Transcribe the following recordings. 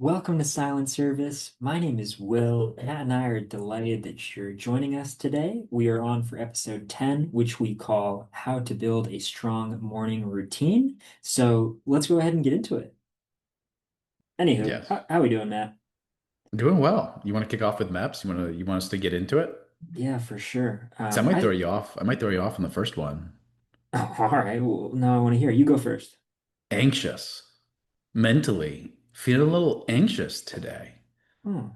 Welcome to Silent Service. My name is Will. Matt and I are delighted that you're joining us today. We are on for episode 10, which we call How to Build a Strong Morning Routine. So let's go ahead and get into it. Anywho, Yes. how we doing, Matt? Doing well. You want to kick off with maps? You want us to get into it? Yeah, for sure. 'Cause I might throw you off. I might throw you off on the first one. All right. Well, now I want to hear. You go first. Anxious. Mentally. Feeling a little anxious today. Oh,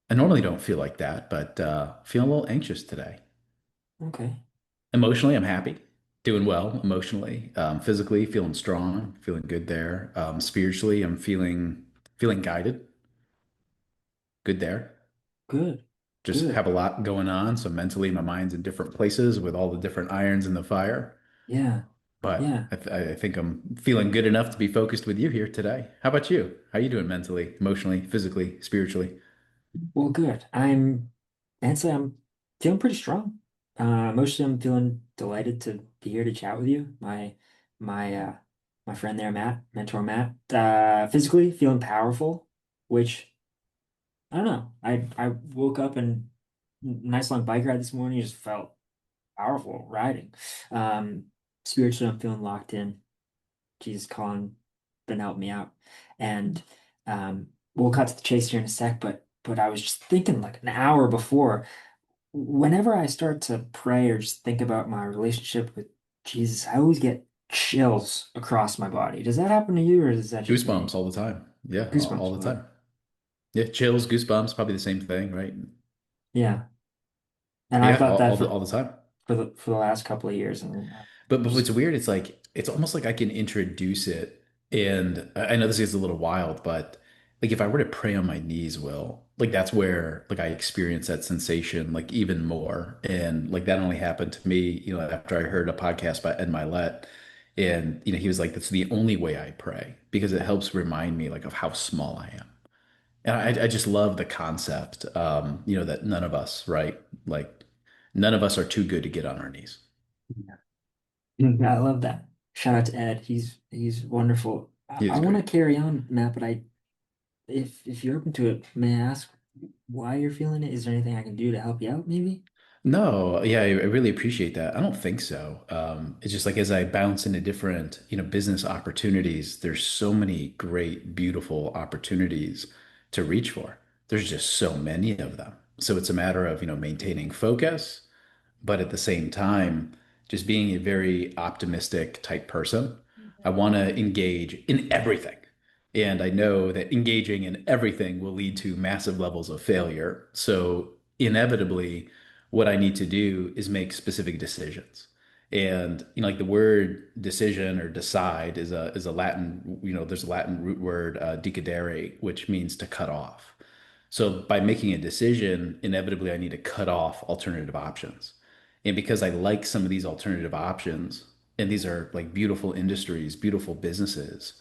I normally don't feel like that, but feeling a little anxious today. okay. Emotionally, I'm happy. Doing well emotionally. Physically, feeling strong, feeling good there. Spiritually, I'm feeling guided. Good there. Good. Just Good. have a lot going on. So mentally, my mind's in different places with all the different irons in the fire. Yeah. But Yeah. I think I'm feeling good enough to be focused with you here today. How about you? How you doing mentally, emotionally, physically, spiritually? Well, good. I'm feeling pretty strong. Mostly I'm feeling delighted to be here to chat with you. My my friend there, Matt, mentor Matt. Physically feeling powerful, which I don't know. I woke up and nice long bike ride this morning, just felt powerful riding. Um, Spiritually I'm feeling locked in. Jesus Colin been helping me out. And we'll cut to the chase here in a sec, but I was just thinking like an hour before, whenever I start to pray or just think about my relationship with Jesus, I always get chills across my body. Does that happen to you or is that just Goosebumps me? all the time. Yeah, all Goosebumps. the time. Yeah, chills, goosebumps, probably the same thing, right? Yeah. And I Yeah, thought that all the time. for the last couple of years and But what's just weird, it's like it's almost like I can introduce it. And I know this is a little wild, but like if I were to pray on my knees, Will, like that's where like I experience that sensation like even more. And like that only happened to me, after I heard a podcast by Ed Milet. And he was like, that's the only way I pray because it helps remind me like of how small I am. And I just love the concept, that none of us, right? Like none of us are too good to get on our knees. I love that. Shout out to Ed. He's wonderful. I, He I is want great. to carry on, Matt, but if you're open to it, may I ask why you're feeling it? Is there anything I can do to help you out, maybe? No, yeah, I really appreciate that. I don't think so. It's just like as I bounce into different, business opportunities, there's so many great, beautiful opportunities to reach for. There's just so many of them. So it's a matter of, maintaining focus, but at the same time, just being a very optimistic type person. I want to engage in everything. And I know that engaging in everything will lead to massive levels of failure. So inevitably, what I need to do is make specific decisions. And like the word decision or decide is a Latin, there's a Latin root word decadere, which means to cut off. So by making a decision, inevitably I need to cut off alternative options. And because I like some of these alternative options, and these are like beautiful industries, beautiful businesses,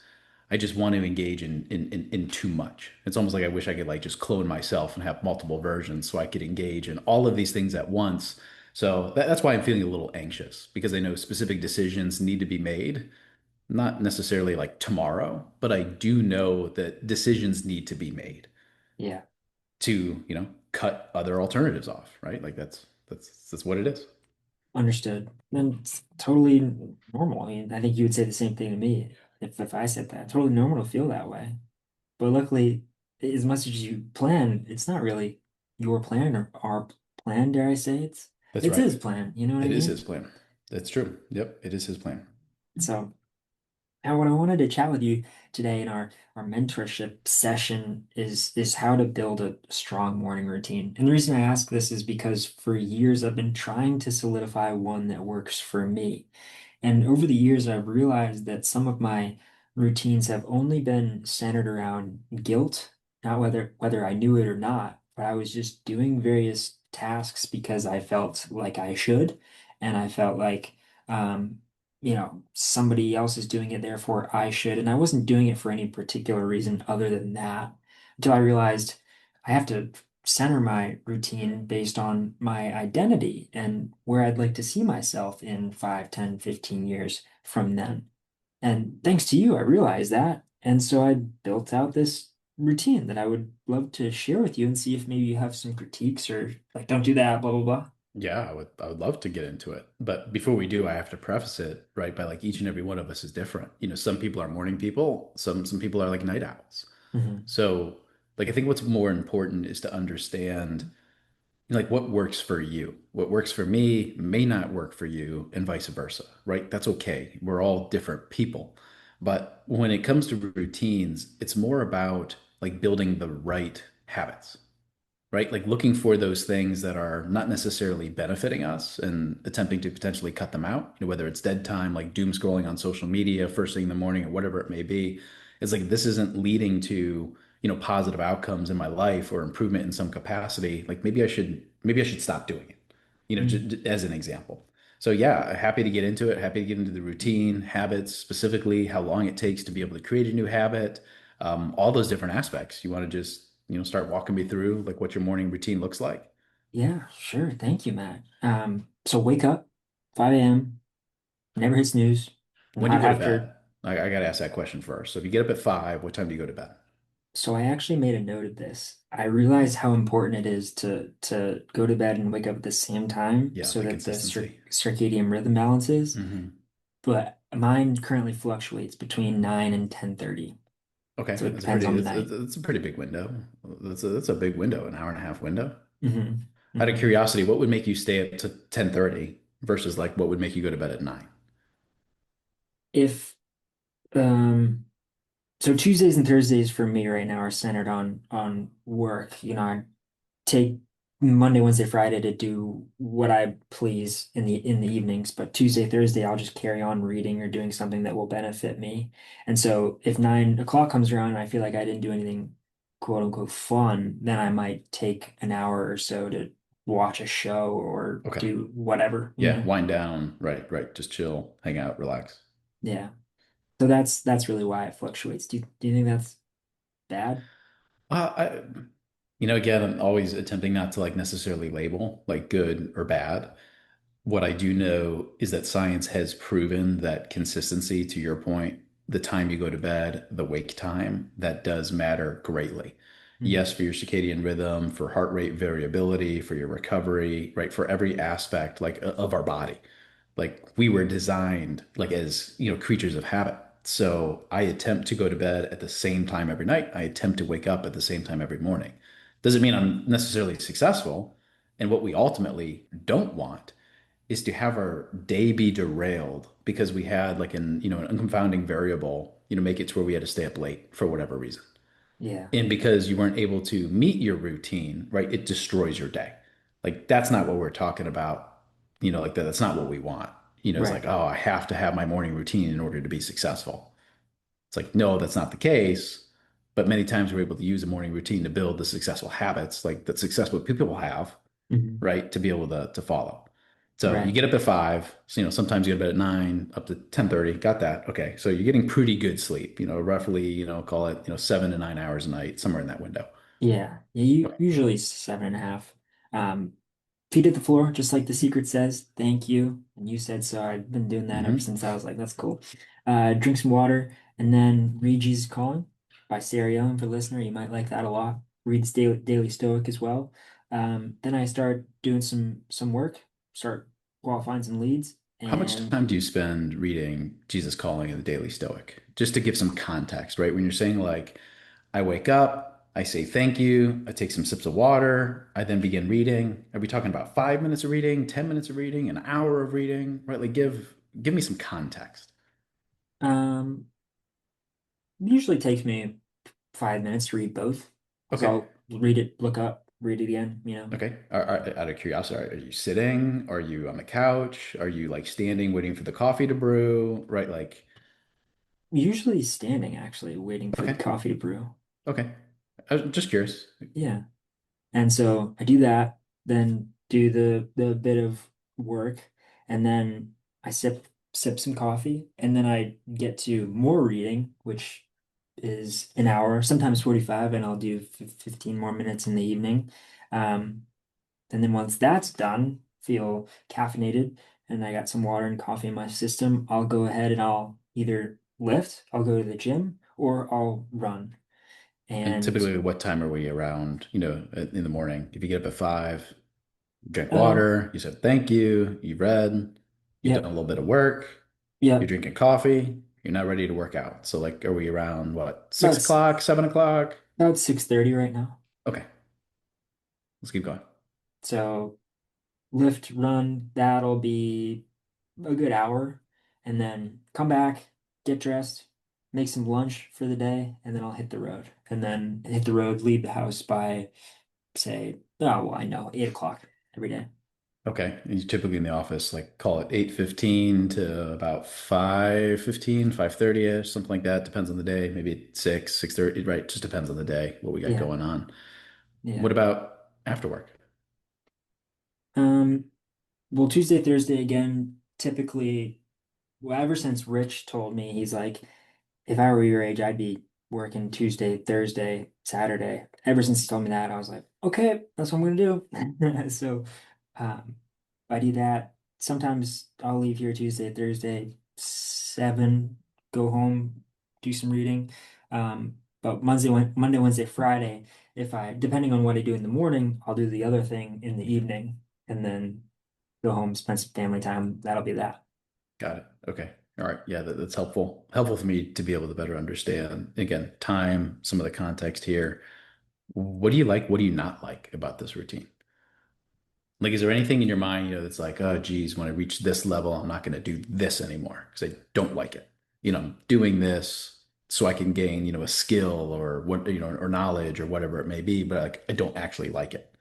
I just want to engage in too much. It's almost like I wish I could like just clone myself and have multiple versions so I could engage in all of these things at once. So that's why I'm feeling a little anxious because I know specific decisions need to be made, not necessarily like tomorrow, but I do know that decisions need to be made Yeah, to, cut other alternatives off, right? Like that's what it is. understood. And it's totally normal. I mean, I think you would say the same thing to me if I said that. Totally normal to feel that way. But luckily, as much as you plan, it's not really your plan or our plan, dare I say. That's It's right. his plan, you know what I It is mean? his plan. That's true. Yep, it is his plan. So now, what I wanted to chat with you today in our mentorship session is how to build a strong morning routine. And the reason I ask this is because for years I've been trying to solidify one that works for me. And over the years, I've realized that some of my routines have only been centered around guilt, not whether I knew it or not, but I was just doing various tasks because I felt like I should, and I felt like um, somebody else is doing it, therefore I should, and I wasn't doing it for any particular reason other than that until I realized I have to center my routine based on my identity and where I'd like to see myself in 5, 10, 15 years from then. And thanks to you, I realized that. And so I built out this routine that I would love to share with you and see if maybe you have some critiques or like, don't do that, blah, blah, blah. Yeah, I would love to get into it. But before we do, I have to preface it, right, by like each and every one of us is different. Some people are morning people, some people are like night owls. Hmm. So, like I think what's more important is to understand like what works for you. What works for me may not work for you and vice versa, right? That's okay. We're all different people. But when it comes to routines, it's more about like building the right habits, right? Like looking for those things that are not necessarily benefiting us and attempting to potentially cut them out, whether it's dead time, like doom scrolling on social media first thing in the morning or whatever it may be. It's like this isn't leading to, positive outcomes in my life or improvement in some capacity. Like maybe I should stop doing it, as an example. So yeah, happy to get into it, happy to get into the routine, habits, specifically how long it takes to be able to create a new habit, all those different aspects. You want to just, start walking me through like what your morning routine looks like? Yeah, sure. Thank you, Matt. So wake up, 5 a.m., never hit snooze. When do Not you go to bed? after. I got to ask that question first. So if you get up at 5, what time do you go to bed? So I actually made a note of this. I realized how important it is to go to bed and wake up at the same time Yeah, so the that the consistency. circadian rhythm balances. Hmm. But mine currently fluctuates between 9 and 10:30. Okay, So it depends on the night. that's a pretty big window. That's a big window, an hour and a half window. Hmm. Out of Hmm. curiosity, what would make you stay up to 10:30 versus like what would make you go to bed at 9? If um so Tuesdays and Thursdays for me right now are centered on work. I take Monday, Wednesday, Friday to do what I please in the evenings, but Tuesday, Thursday, I'll just carry on reading or doing something that will benefit me. And so if 9 o'clock comes around and I feel like I didn't do anything quote unquote fun, then I might take an hour or so to watch a show or Okay. do whatever. Yeah, wind down. Right, right. Just chill, hang out, relax. Yeah. So that's really why it fluctuates. Do you think that's bad? I, again, I'm always attempting not to like necessarily label like good or bad. What I do know is that science has proven that consistency, to your point, the time you go to bed, the wake time, that does matter greatly. Yes, Mhm. for your circadian rhythm, for heart rate variability, for your recovery, right? For every aspect like of our body. Like we were designed like as, creatures of habit. So I attempt to go to bed at the same time every night. I attempt to wake up at the same time every morning. Doesn't mean I'm necessarily successful. And what we ultimately don't want is to have our day be derailed because we had like an unconfounding variable, make it to where we had to stay up late for whatever reason. Yeah. And because you weren't able to meet your routine, right, it destroys your day. Like that's not what we're talking about. Like that's not what we want. It's like, Right. oh, I have to have my morning routine in order to be successful. It's like, no, that's not the case. But many times we're able to use a morning routine to build the successful habits like that successful people will have, Hmm. right? To be able to follow. So you Right. get up at 5. So, sometimes you get to bed at 9, up to 10:30. Got that. Okay. So you're getting pretty good sleep, roughly, call it, 7 to 9 hours a night, somewhere in that window. Yeah, Okay. usually 7.5. Um, Feet at the floor, just like the secret says. Thank you. And you said so. I've been doing that ever Hmm. since I was like, that's cool. Drink some water and then read Jesus Calling by Sarah Young for listener. You might like that a lot. Read the Daily Stoic as well. Then I start doing some work, start qualifying some leads, How much and time do you spend reading Jesus Calling and the Daily Stoic? Just to give some context, right? When you're saying like, I wake up, I say thank you, I take some sips of water, I then begin reading. Are we talking about 5 minutes of reading, 10 minutes of reading, an hour of reading, right? Like give me some context. um, usually takes me 5 minutes to read both. Okay. So I'll read it, look up, read it again. Okay. Out of curiosity, are you sitting? Are you on the couch? Are you like standing, waiting for the coffee to brew? Right? Like, Usually standing, actually, waiting for the okay. coffee to brew. Okay. I was just curious. Yeah. And so I do that, then do the bit of work, and then I sip some coffee, and then I get to more reading, which is an hour, sometimes 45, and I'll do 15 more minutes in the evening. Um, and then once that's done, feel caffeinated, and I got some water and coffee in my system, I'll go ahead and I'll either lift, I'll go to the gym, or I'll run. And And typically, what time are we around, in the morning? If you get up at 5, you drink uh, water, you said thank you, you read, you've done a yep, little bit of work, you're yep, drinking coffee, you're not ready to work out. So, like, are we around what, about 6 o'clock, 7 o'clock? 6:30 right now. Okay, let's keep going. So lift, run, that'll be a good hour, and then come back, get dressed, make some lunch for the day, and then I'll hit the road. And then hit the road, leave the house by say, oh well, I know, 8 o'clock every day. Okay, and you're typically in the office, like call it 8:15 to about 5:15, 5:30ish, something like that. Depends on the day. Maybe 6, 6:30, right? Just depends on the day, what we got Yeah, going on. yeah. What about after work? Um, well, Tuesday, Thursday again, typically, well, ever since Rich told me, he's like, if I were your age, I'd be working Tuesday, Thursday, Saturday. Ever since he told me that, I was like, okay, that's what I'm gonna do. So, um, I do that. Sometimes I'll leave here Tuesday, Thursday, 7, go home, do some reading. But Monday, Wednesday, Friday, if I, depending on what I do in the morning, I'll do the other thing in the evening and then go home, spend some family time. That'll be that. Got it. Okay. All right. Yeah, that's helpful. Helpful for me to be able to better understand, again, time, some of the context here. What do you like? What do you not like about this routine? Like, is there anything in your mind, that's like, oh, geez, when I reach this level, I'm not going to do this anymore because I don't like it. I'm doing this so I can gain, a skill or what, or knowledge or whatever it may be, but like, I don't actually like it.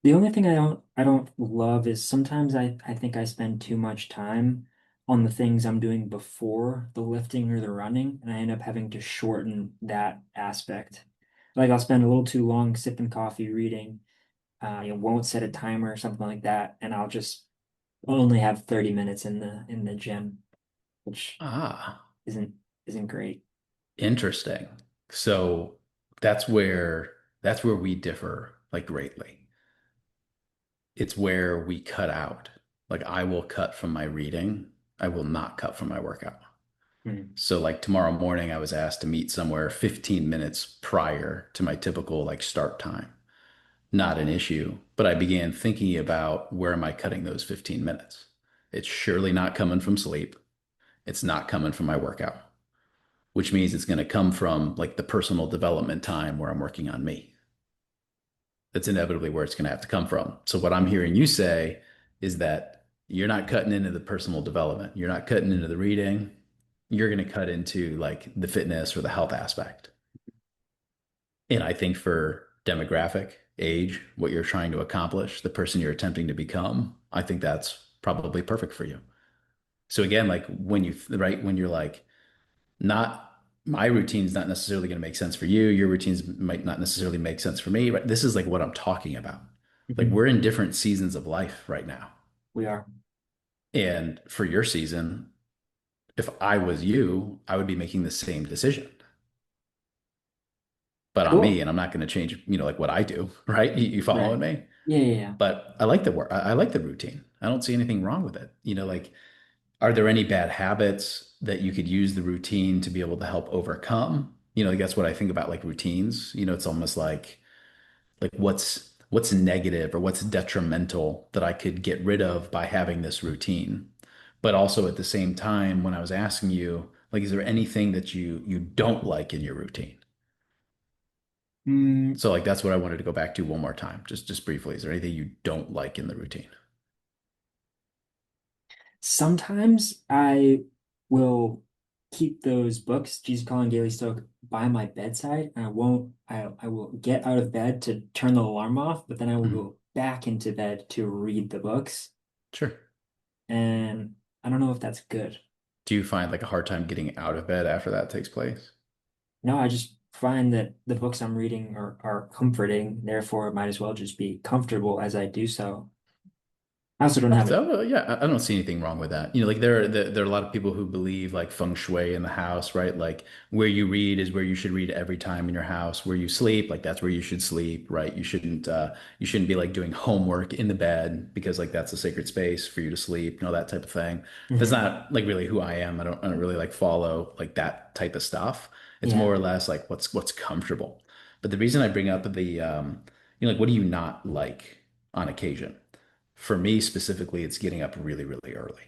The only thing I don't love is sometimes I think I spend too much time on the things I'm doing before the lifting or the running, and I end up having to shorten that aspect. Like I'll spend a little too long sipping coffee, reading, won't set a timer or something like that, and I'll just only have 30 minutes in the gym, which Ah, isn't isn't great. interesting. So that's where we differ like greatly. It's where we cut out. Like I will cut from my reading. I will not cut from my workout. Hmm. So like tomorrow morning, I was asked to meet somewhere 15 minutes prior to my typical like start time. Not an issue, but I began thinking about where am I cutting those 15 minutes? It's surely not coming from sleep. It's not coming from my workout, which means it's going to come from like the personal development time where I'm working on me. That's inevitably where it's going to have to come from. So what I'm hearing you say is that you're not cutting into the personal development. You're not cutting into the reading. You're going to cut into like the fitness or the health aspect. And I think for demographic, age, what you're trying to accomplish, the person you're attempting to become, I think that's probably perfect for you. So again, like when you're like, not my routine's not necessarily going to make sense for you. Your routines might not necessarily make sense for me, right? This is like what I'm talking about. Like Mhm. we're in different seasons of life right now. We are. And for your season, if I was you, I would be making the same decision. But on me, Cool. and I'm not going to change, like what I do, right? You Right. following me? Yeah, yeah, yeah. But I like the work. I like the routine. I don't see anything wrong with it. Like, are there any bad habits that you could use the routine to be able to help overcome? That's what I think about like routines. It's almost like what's negative or what's detrimental that I could get rid of by having this routine. But also at the same time, when I was asking you, like, is there anything that you don't like in your routine? Mm, So like that's what I wanted to go back to one more time, just briefly. Is there anything you don't like in the routine? sometimes I will keep those books, Jesus Calling Daily Stoic, by my bedside, and I will get out of bed to turn the alarm off, but then I will Mhm. go back into bed to read the books. Sure. And I don't know if that's good. Do you find like a hard time getting out of bed after that takes place? No, I just find that the books I'm reading are comforting, therefore it might as well just be comfortable as I do so. I also don't have a So yeah, I don't see anything wrong with that. Like there are a lot of people who believe like feng shui in the house, right? Like where you read is where you should read every time in your house. Where you sleep, like that's where you should sleep, right? You shouldn't be like doing homework in the bed because like that's a sacred space for you to sleep, that type of thing. That's Mhm. not like really who I am. I don't really like follow like that type of stuff. It's more Yeah. or less like what's comfortable. But the reason I bring up the like what do you not like on occasion? For me specifically, it's getting up really, really early.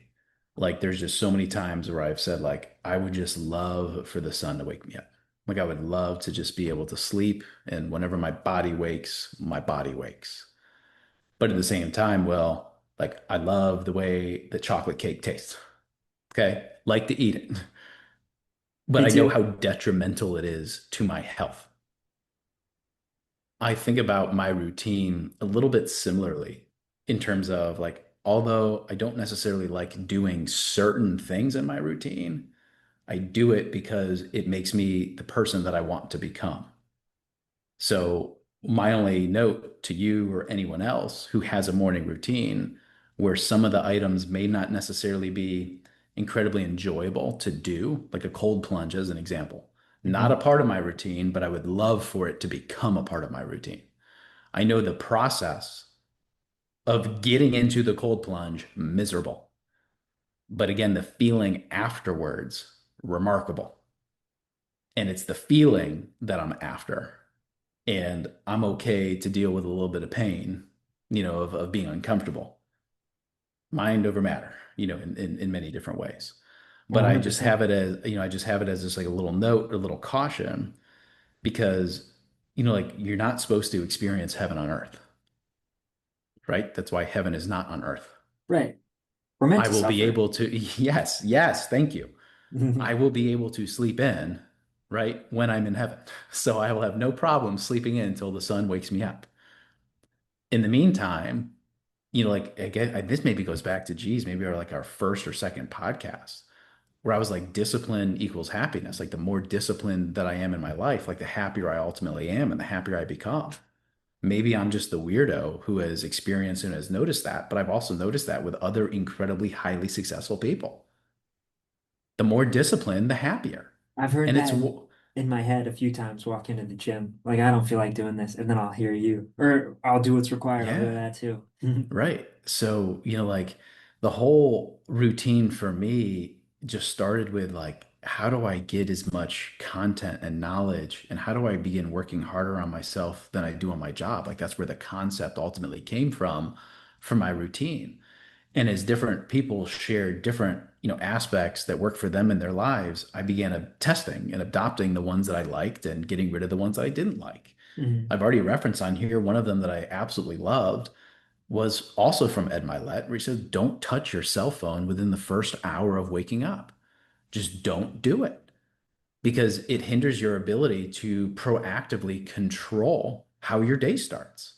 Like there's just so many times where I've said like I would just love for the sun to wake me up. Like I would love to just be able to sleep and whenever my body wakes, my body wakes. But at the same time, well, like I love the way the chocolate cake tastes. Okay. Like to eat it. But Me I know too. how detrimental it is to my health. I think about my routine a little bit similarly in terms of like, although I don't necessarily like doing certain things in my routine, I do it because it makes me the person that I want to become. So, my only note to you or anyone else who has a morning routine where some of the items may not necessarily be incredibly enjoyable to do, like a cold plunge as an example, not a Hmm. part of my routine, but I would love for it to become a part of my routine. I know the process of getting into the cold plunge, miserable. But again, the feeling afterwards, remarkable. And it's the feeling that I'm after. And I'm okay to deal with a little bit of pain, of being uncomfortable, mind over matter, in many different ways. But I just have 100%. it as, I just have it as just like a little note, a little caution, because, like you're not supposed to experience heaven on earth, right? That's why heaven is not on earth. Right. We're meant I to will be suffer. able to, yes, yes, thank you. I will be able to sleep in, right, when I'm in heaven. So I will have no problem sleeping in until the sun wakes me up. In the meantime, like again, this maybe goes back to, geez, maybe our first or second podcast, where I was like, discipline equals happiness. Like the more disciplined that I am in my life, like the happier I ultimately am and the happier I become. Maybe I'm just the weirdo who has experienced and has noticed that, but I've also noticed that with other incredibly highly successful people. The more disciplined, the happier. I've heard And it's that in my head a few times walk into the gym. Like, I don't feel like doing this. And then I'll hear you. Or I'll do what's required. I'll hear yeah, that too. right. So, like the whole routine for me just started with like, how do I get as much content and knowledge and how do I begin working harder on myself than I do on my job? Like that's where the concept ultimately came from my routine. And as different people shared different, aspects that work for them in their lives, I began testing and adopting the ones that I liked and getting rid of the ones that I didn't like. Mhm. I've already referenced on here one of them that I absolutely loved was also from Ed Milet, where he says, don't touch your cell phone within the first hour of waking up. Just don't do it because it hinders your ability to proactively control how your day starts.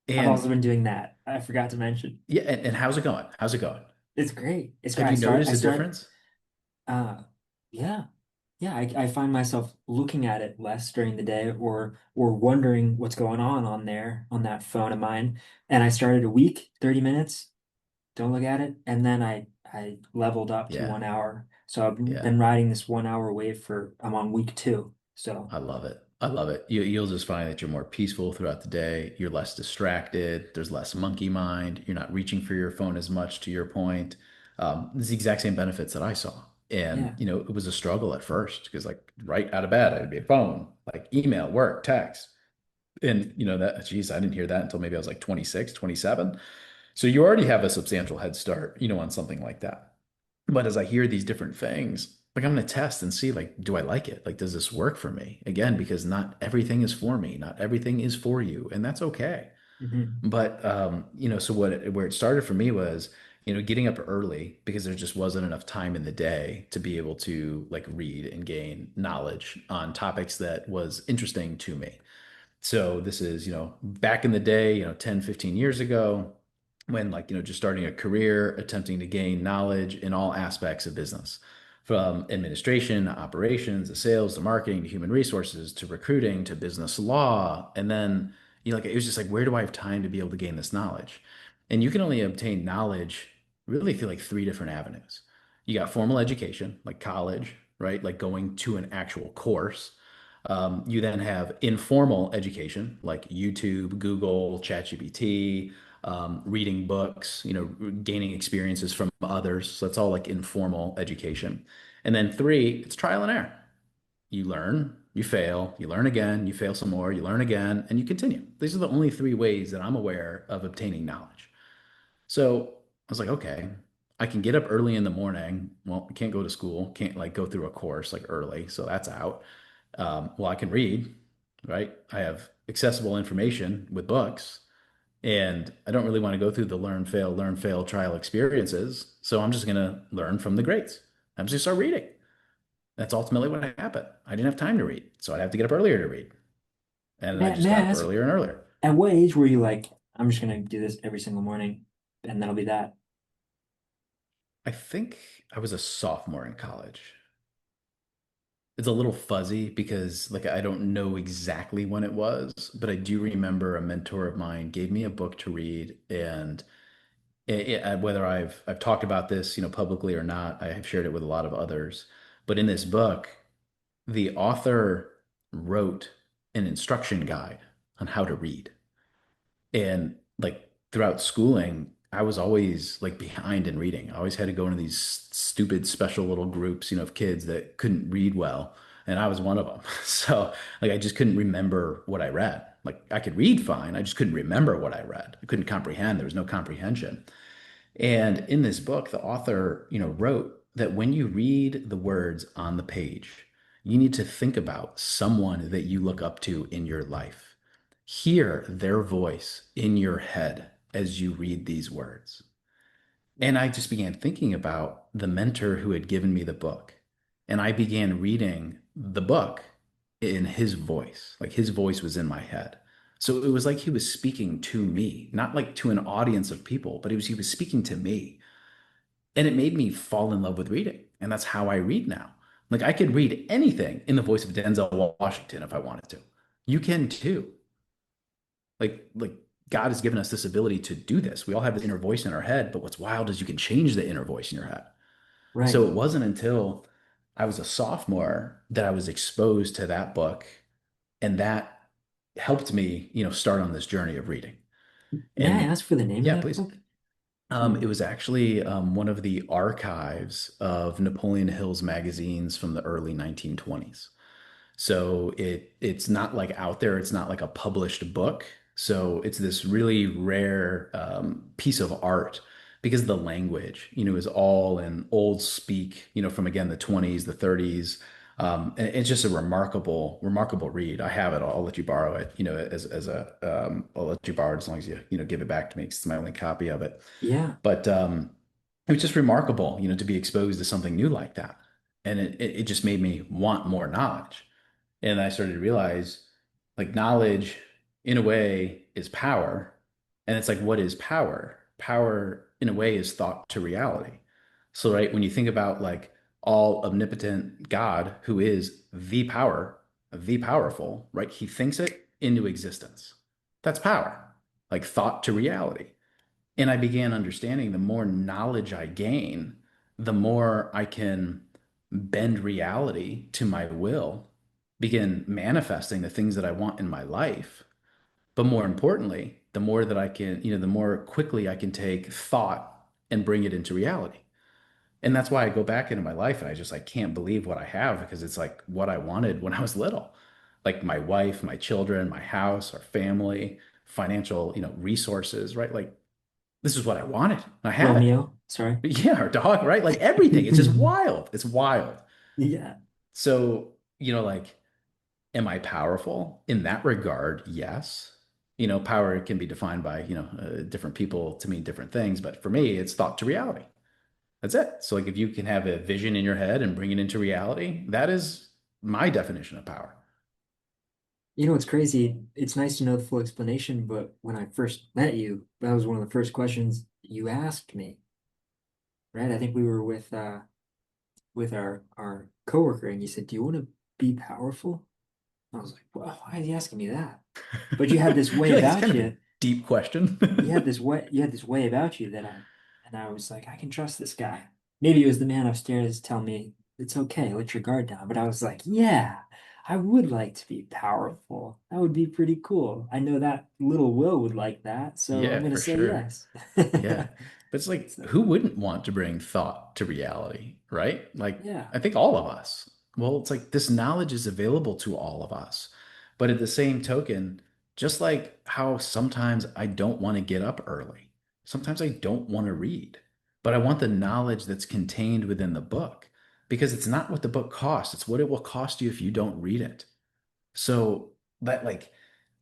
I've also And been doing that. I forgot to mention. yeah, and how's it going? How's it going? It's great. It's great. Have you noticed a difference? Uh, yeah. Yeah, I find myself looking at it less during the day or wondering what's going on there on that phone of mine. And I started a week, 30 minutes, don't look at it. And then I leveled up to Yeah, 1 hour. So I've yeah. been riding this 1 hour wave I'm on week two. So I love it. I love it. You'll just find that you're more peaceful throughout the day. You're less distracted. There's less monkey mind. You're not reaching for your phone as much, to your point. It's the exact same benefits that I saw. And, yeah. it was a struggle at first because, like, right out of bed, I'd be a phone, like email, work, text. And, geez, I didn't hear that until maybe I was like 26, 27. So you already have a substantial head start, on something like that. But as I hear these different things, like I'm going to test and see, like, do I like it? Like, does this work for me? Again, because not everything is for me, not everything is for you, and that's okay. Hmm. But so where it started for me was, getting up early because there just wasn't enough time in the day to be able to like read and gain knowledge on topics that was interesting to me. So this is, back in the day, 10, 15 years ago, when like, just starting a career, attempting to gain knowledge in all aspects of business, from administration, operations, to sales, to marketing, to human resources, to recruiting, to business law. And then, like it was just like, where do I have time to be able to gain this knowledge? And you can only obtain knowledge really through like three different avenues. You got formal education, like college, right? Like going to an actual course. You then have informal education like YouTube, Google, ChatGPT, reading books, gaining experiences from others. So that's all like informal education. And then three, it's trial and error. you learn, you fail, you learn again, you fail some more, you learn again, and you continue. These are the only three ways that I'm aware of obtaining knowledge. So I was like, okay, I can get up early in the morning. Well, I can't go to school, can't like go through a course like early, so that's out. Well, I can read, right? I have accessible information with books, and I don't really want to go through the learn, fail trial experiences. So I'm just going to learn from the greats. I'm just going to start reading. That's ultimately what happened. I didn't have time to read, so I'd have to get up earlier to read. And I just May I got up ask, earlier and earlier. at what age were you like, I'm just gonna do this every single morning and that'll be that? I think I was a sophomore in college. It's a little fuzzy because like I don't know exactly when it was, but I do remember a mentor of mine gave me a book to read, and whether I've talked about this, publicly or not, I have shared it with a lot of others. But in this book, the author wrote an instruction guide on how to read. And like throughout schooling, I was always like behind in reading. I always had to go into these stupid special little groups, of kids that couldn't read well. And I was one of them. So like I just couldn't remember what I read. Like I could read fine. I just couldn't remember what I read. I couldn't comprehend. There was no comprehension. And in this book, the author, wrote that when you read the words on the page, you need to think about someone that you look up to in your life. Hear their voice in your head as you read these words. And I just began thinking about the mentor who had given me the book. And I began reading the book in his voice, like his voice was in my head. So it was like he was speaking to me, not like to an audience of people, but he was speaking to me. And it made me fall in love with reading. And that's how I read now. Like I could read anything in the voice of Denzel Washington if I wanted to. You can too. Like God has given us this ability to do this. We all have this inner voice in our head, but what's wild is you can change the inner voice in your head. Right. So it wasn't until I was a sophomore that I was exposed to that book, and that helped me, start on this journey of reading. May I And ask for the name of yeah, that please. book? It Hmm. was actually one of the archives of Napoleon Hill's magazines from the early 1920s. So it's not like out there, it's not like a published book. So it's this really rare piece of art because the language, is all in old speak, from again the 20s, the 30s. And it's just a remarkable read. I have it. I'll let you borrow it, I'll let you borrow it as long as you give it back to me 'cause it's my only copy of it. Yeah. But it was just remarkable, to be exposed to something new like that. And it just made me want more knowledge. And I started to realize like knowledge in a way is power. And it's like, what is power? Power in a way is thought to reality. So, right, when you think about like all omnipotent God, who is the power, the powerful, right? He thinks it into existence. That's power, like thought to reality. And I began understanding the more knowledge I gain, the more I can bend reality to my will, begin manifesting the things that I want in my life. But more importantly, the more that I can, the more quickly I can take thought and bring it into reality. And that's why I go back into my life and I just like can't believe what I have because it's like what I wanted when I was little. Like my wife, my children, my house, our family, financial, resources, right? Like this is what I wanted. I have it. Romeo. Sorry. Yeah, our dog, right? Like everything. It's just wild. It's wild. Yeah. So, like, am I powerful in that regard? Yes. Power can be defined by, different people to mean different things. But for me, it's thought to reality. That's it. So, like, if you can have a vision in your head and bring it into reality, that is my definition of power. You know, it's crazy. It's nice to know the full explanation, but when I first met you, that was one of the first questions you asked me, right? I think we were with our coworker and you said, "Do you want to be powerful?" I was like, "Well, why is he asking me that?" But you had this I way feel like it's about kind of a you. deep question. You had this way about you that I was like, I can trust this guy. Maybe it was the man upstairs telling me it's okay, let your guard down. But I was like, yeah, I would like to be powerful. That would be pretty cool. I know that little Will would like that, so I'm Yeah, gonna for say sure. yes. Yeah. But it's like, So who wouldn't want to bring thought to reality, right? Like, yeah. I think all of us. Well, it's like this knowledge is available to all of us. But at the same token, just like how sometimes I don't want to get up early, sometimes I don't want to read, but I want the knowledge that's contained within the book because it's not what the book costs, it's what it will cost you if you don't read it. So that like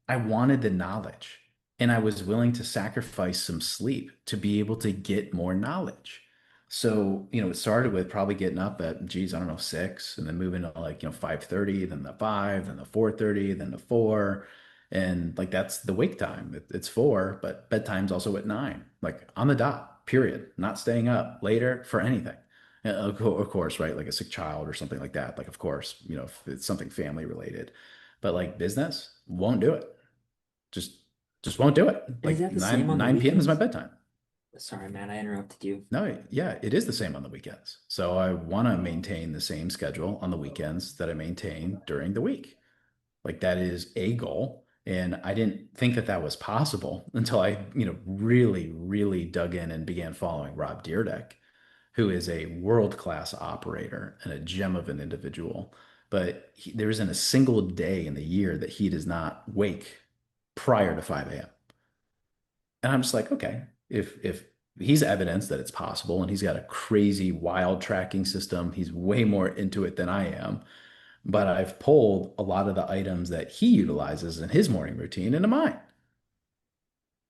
I wanted the knowledge and I was willing to sacrifice some sleep to be able to get more knowledge. So, it started with probably getting up at, geez, I don't know, 6 and then moving to like, 5:30, then the 5, then the 4:30, then the 4. And like that's the wake time. It's 4, but bedtime's also at 9, like on the dot, period. Not staying up later for anything. Of course, right? Like a sick child or something like that. Like, of course, if it's something family related, but like business won't do it. Just just won't do it. Is Like that the same on the 9 p.m. is my weekends? bedtime. Sorry, man, I interrupted you. No, yeah, it is the same on the weekends. So I want to maintain the same schedule on the weekends that I maintain during the week. Like that is a goal. And I didn't think that that was possible until I, really, really dug in and began following Rob Deerdeck, who is a world-class operator and a gem of an individual. But there isn't a single day in the year that he does not wake prior to 5 a.m. And I'm just like, okay, if he's evidence that it's possible and he's got a crazy wild tracking system, he's way more into it than I am. But I've pulled a lot of the items that he utilizes in his morning routine into mine.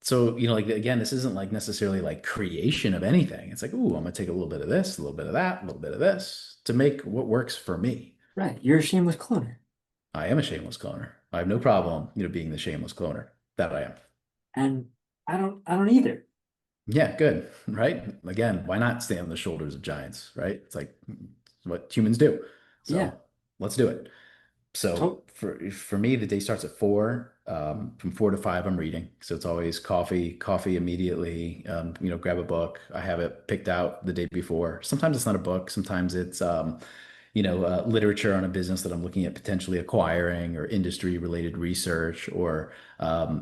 So, like again, this isn't like necessarily like creation of anything. It's like, ooh, I'm gonna take a little bit of this, a little bit of that, a little bit of this to make what works for me. Right, you're a shameless cloner. I am a shameless cloner. I have no problem, being the shameless cloner that I am. And I don't either. Yeah, good, right? Again, why not stand on the shoulders of giants, right? It's like what humans do. Yeah. So let's do it. So To for me, the day starts at 4. From 4 to 5, I'm reading. So it's always coffee immediately. Grab a book. I have it picked out the day before. Sometimes it's not a book. Sometimes it's literature on a business that I'm looking at potentially acquiring or industry related research, or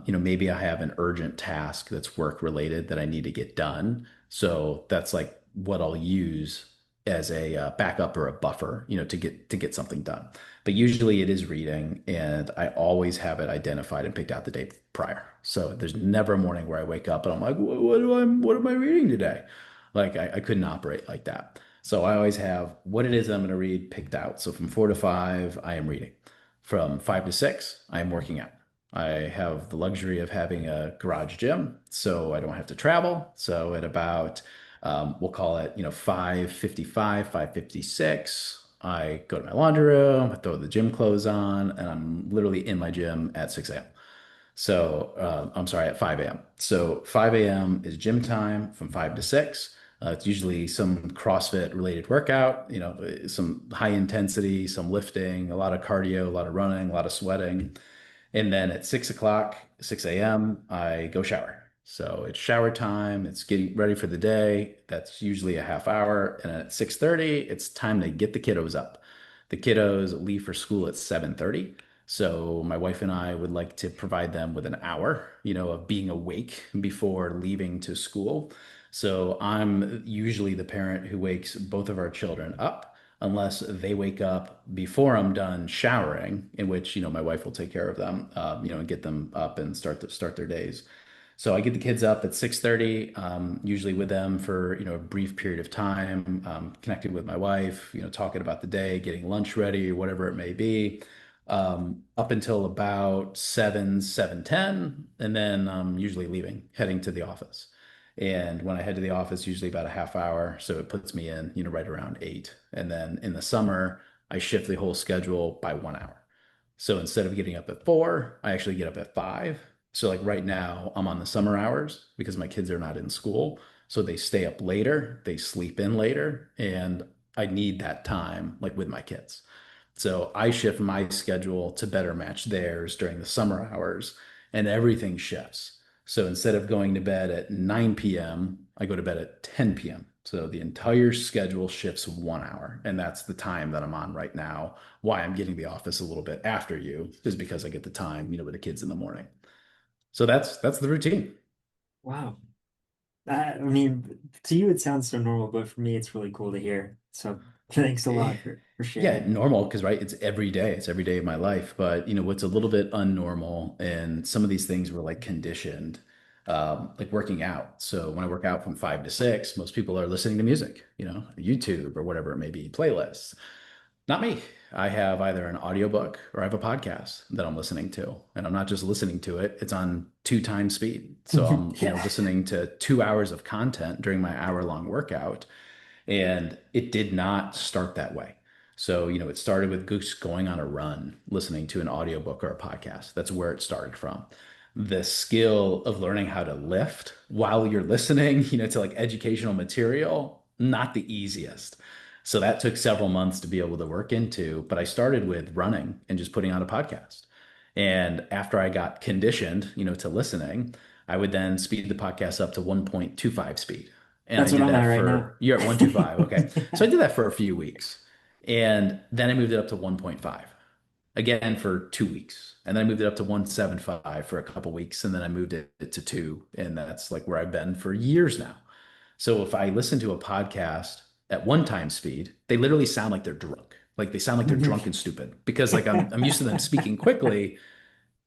maybe I have an urgent task that's work related that I need to get done. So that's like what I'll use as a backup or a buffer, to get something done. But usually it is reading, and I always have it identified and picked out the day prior. So there's never a morning where I wake up and I'm like, what am I reading today? Like I couldn't operate like that. So I always have what it is I'm going to read picked out. So from 4 to 5, I am reading. From 5 to 6, I am working out. I have the luxury of having a garage gym, so I don't have to travel. So at about, we'll call it, 5:55, 5:56, I go to my laundry room, I throw the gym clothes on, and I'm literally in my gym at 6 a.m. So I'm sorry, at 5 a.m. So 5 a.m. is gym time from 5 to 6. It's usually some CrossFit related workout, some high intensity, some lifting, a lot of cardio, a lot of running, a lot of sweating. And then at 6 o'clock, 6 a.m., I go shower. So it's shower time, it's getting ready for the day. That's usually a half hour. And at 6:30, it's time to get the kiddos up. The kiddos leave for school at 7:30. So my wife and I would like to provide them with an hour, of being awake before leaving to school. So I'm usually the parent who wakes both of our children up unless they wake up before I'm done showering, in which, my wife will take care of them, and get them up and start their days. So I get the kids up at 6:30, usually with them for, a brief period of time, connecting with my wife, talking about the day, getting lunch ready, or whatever it may be, up until about 7:10, and then usually leaving, heading to the office. And when I head to the office, usually about a half hour, so it puts me in, right around 8. And then in the summer, I shift the whole schedule by 1 hour. So instead of getting up at 4, I actually get up at 5. So like right now, I'm on the summer hours because my kids are not in school. So they stay up later, they sleep in later, and I need that time like with my kids. So I shift my schedule to better match theirs during the summer hours, and everything shifts. So instead of going to bed at 9 p.m., I go to bed at 10 p.m. So the entire schedule shifts 1 hour. And that's the time that I'm on right now. Why I'm getting the office a little bit after you is because I get the time, with the kids in the morning. So that's the routine. Wow. I mean, to you it sounds so normal, but for me it's really cool to hear. So Thanks a lot for Yeah, sharing. normal because right, it's every day. It's every day of my life. But what's a little bit unnormal, and some of these things were like conditioned, like working out. So when I work out from 5 to 6, most people are listening to music, YouTube or whatever it may be, playlists. Not me. I have either an audiobook or I have a podcast that I'm listening to. And I'm not just listening to it, it's on 2 times speed. So I'm, Yeah, listening to 2 hours of content during my hour-long workout. And it did not start that way. So, it started with just going on a run, listening to an audiobook or a podcast. That's where it started from. The skill of learning how to lift while you're listening, to like educational material, not the easiest. So that took several months to be able to work into, but I started with running and just putting on a podcast. And after I got conditioned, to listening, I would then speed the podcast up to 1.25 speed. And I that's what did I'm at that right now. for, you're at 125. Okay. So I Yeah. did that for a few weeks. And then I moved it up to 1.5 again for 2 weeks. And then I moved it up to 175 for a couple weeks. And then I moved it to two. And that's like where I've been for years now. So if I listen to a podcast at 1 time speed, they literally sound like they're drunk. Like they sound like they're drunk and stupid because like I'm used to them speaking quickly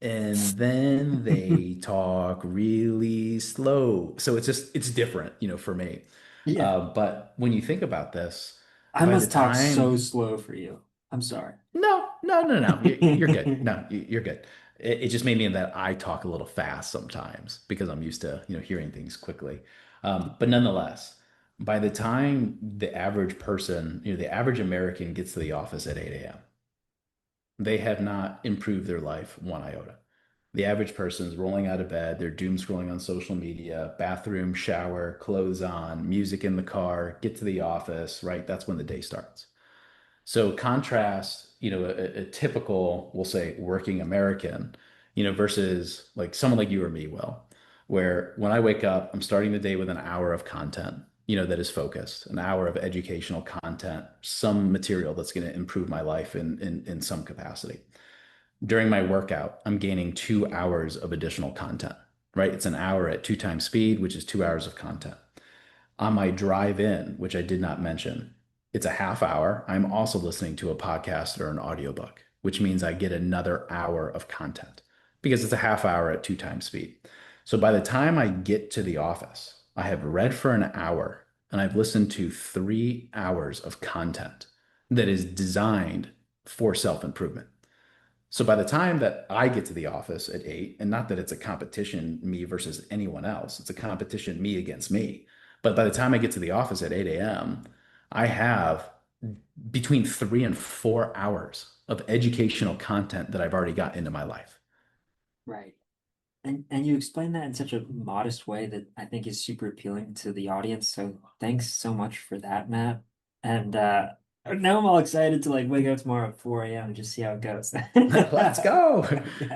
and then they talk really slow. So it's different, for me. Yeah. But when you think about this, I by the must talk so time, slow for you. I'm sorry. no, no, no, no, you're good. No, you're good. It just made me that I talk a little fast sometimes because I'm used to, hearing things quickly. But nonetheless, by the time the average person, the average American gets to the office at 8 a.m., they have not improved their life one iota. The average person's rolling out of bed, they're doom scrolling on social media, bathroom, shower, clothes on, music in the car, get to the office, right? That's when the day starts. So contrast, a typical, we'll say, working American, versus like someone like you or me, Will, where when I wake up, I'm starting the day with an hour of content, that is focused, an hour of educational content, some material that's going to improve my life in some capacity. During my workout, I'm gaining 2 hours of additional content, right? It's an hour at 2 times speed, which is 2 hours of content. On my drive in, which I did not mention, it's a half hour. I'm also listening to a podcast or an audiobook, which means I get another hour of content because it's a half hour at 2 times speed. So by the time I get to the office, I have read for an hour and I've listened to 3 hours of content that is designed for self improvement. So by the time that I get to the office at 8, and not that it's a competition me versus anyone else, it's a competition me against me. But by the time I get to the office at 8 a.m., I have between 3 and 4 hours of educational content that I've already got into my life. Right. And you explain that in such a modest way that I think is super appealing to the audience. So thanks so much for that, Matt. And now I'm all excited to like wake up tomorrow at 4 a.m. and just see how it goes. Let's go.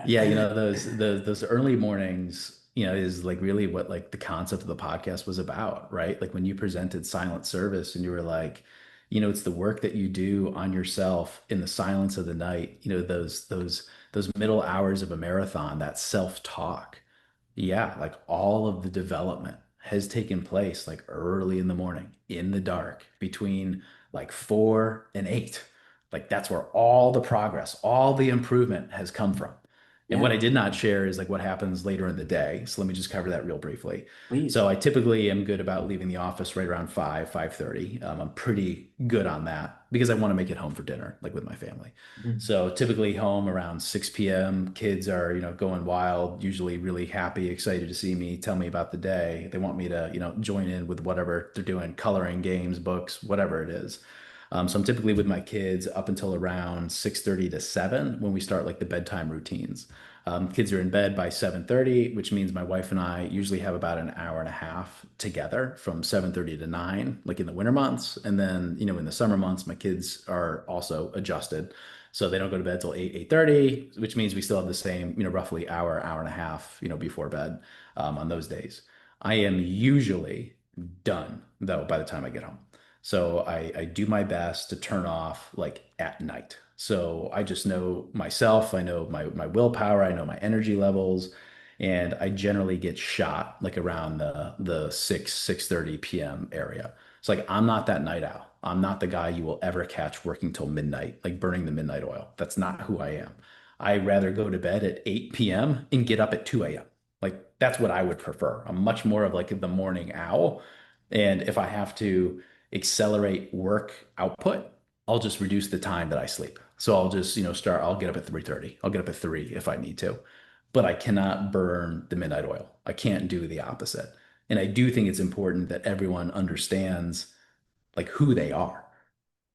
Yeah. Yeah, those early mornings, is like really what like the concept of the podcast was about, right? Like when you presented silent service and you were like, it's the work that you do on yourself in the silence of the night, those middle hours of a marathon, that self-talk. Yeah, like all of the development has taken place like early in the morning, in the dark, between like 4 and 8. Like that's where all the progress, all the improvement has come from. And what Yeah, I did not share is like what happens later in the day. So let me just cover that real briefly. please. So I typically am good about leaving the office right around 5:30. I'm pretty good on that because I want to make it home for dinner, like with my family. Mhm. So typically home around 6 p.m. Kids are, going wild, usually really happy, excited to see me, tell me about the day. They want me to, join in with whatever they're doing, coloring, games, books, whatever it is. So I'm typically with my kids up until around 6:30 to 7 when we start like the bedtime routines. Kids are in bed by 7:30, which means my wife and I usually have about an hour and a half together from 7:30 to 9, like in the winter months. And then, in the summer months, my kids are also adjusted. So they don't go to bed till 8, 8:30, which means we still have the same, roughly hour and a half, before bed on those days. I am usually done though by the time I get home. So I do my best to turn off like at night. So I just know myself, I know my willpower, I know my energy levels, and I generally get shot like around the 6:30 p.m. area. It's like I'm not that night owl. I'm not the guy you will ever catch working till midnight, like burning the midnight oil. That's not who I am. I'd rather go to bed at 8 p.m. and get up at 2 a.m. Like that's what I would prefer. I'm much more of like the morning owl. And if I have to accelerate work output, I'll just reduce the time that I sleep. So I'll just, I'll get up at 3:30. I'll get up at 3 if I need to. But I cannot burn the midnight oil. I can't do the opposite. And I do think it's important that everyone understands like who they are,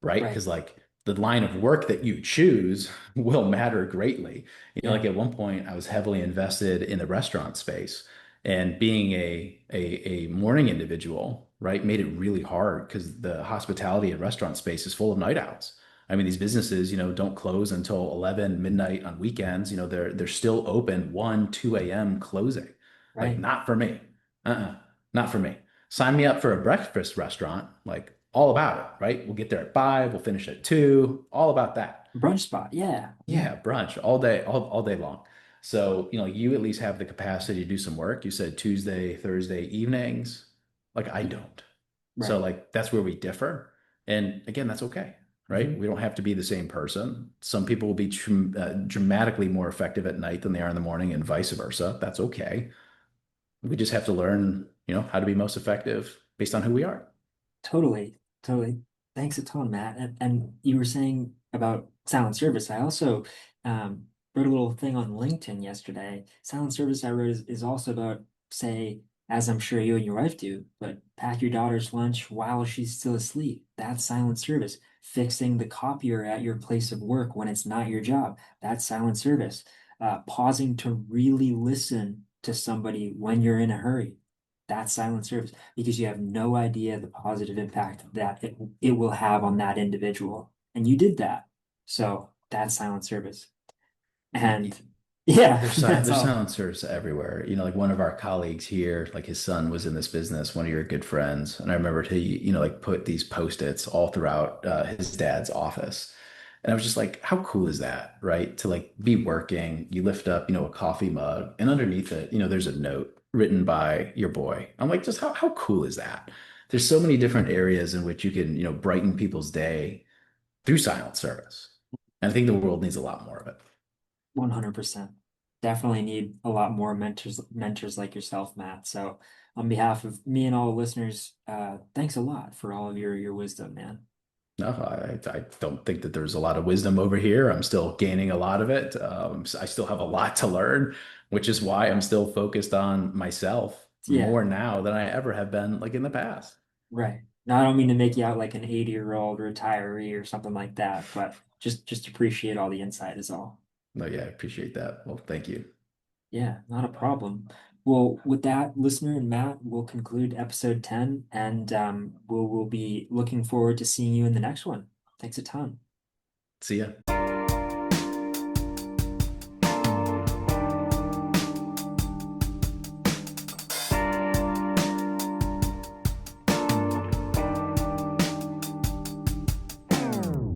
right? Right. Because like the line of work that you choose will matter greatly. Like Yeah. at one point, I was heavily invested in the restaurant space, and being a morning individual, right, made it really hard because the hospitality and restaurant space is full of night owls. I mean, these businesses, don't close until 11 midnight on weekends. They're still open 1, 2 a.m. closing. Like, Right. not for me. Uh-uh, not for me. Sign me up for a breakfast restaurant, like all about it, right? We'll get there at 5, we'll finish at 2, all about that. Brunch spot. Yeah. Yeah. Yeah, brunch all day, all day long. So, you at least have the capacity to do some work. You said Tuesday, Thursday evenings. Like I don't. So, Right. like, that's where we differ. And again, that's okay, right? Hmm. We don't have to be the same person. Some people will be dramatically more effective at night than they are in the morning, and vice versa. That's okay. We just have to learn, how to be most effective based on who we are. Totally, totally. Thanks a ton, Matt. And you were saying about silent service. I also wrote a little thing on LinkedIn yesterday. Silent service I wrote is also about, say, as I'm sure you and your wife do, but pack your daughter's lunch while she's still asleep. That's silent service. Fixing the copier at your place of work when it's not your job. That's silent service. Pausing to really listen to somebody when you're in a hurry. That's silent service because you have no idea the positive impact that it will have on that individual. And you did that. So that's silent service. And yeah, that's There's all. silencers everywhere. Like one of our colleagues here, like his son was in this business, one of your good friends, and I remember he, like put these post-its all throughout his dad's office. And I was just like, how cool is that, right? To like be working, you lift up, a coffee mug, and underneath it, there's a note written by your boy. I'm like, just how cool is that? There's so many different areas in which you can, brighten people's day through silent service. And I think the world needs a lot more of it. 100%. Definitely need a lot more mentors like yourself, Matt. So on behalf of me and all the listeners, thanks a lot for all of your wisdom, man. No, I don't think that there's a lot of wisdom over here. I'm still gaining a lot of it. I still have a lot to learn, which is why I'm still focused on myself Yeah, more now than I ever have been like in the past. right. Now I don't mean to make you out like an 80-year-old retiree or something like that, but just appreciate all the insight is all. No, yeah, I appreciate that. Well, thank you. Yeah, not a problem. Well, with that, listener and Matt, we'll conclude episode 10 and we'll be looking forward to seeing you in the next one. Thanks a ton. See ya.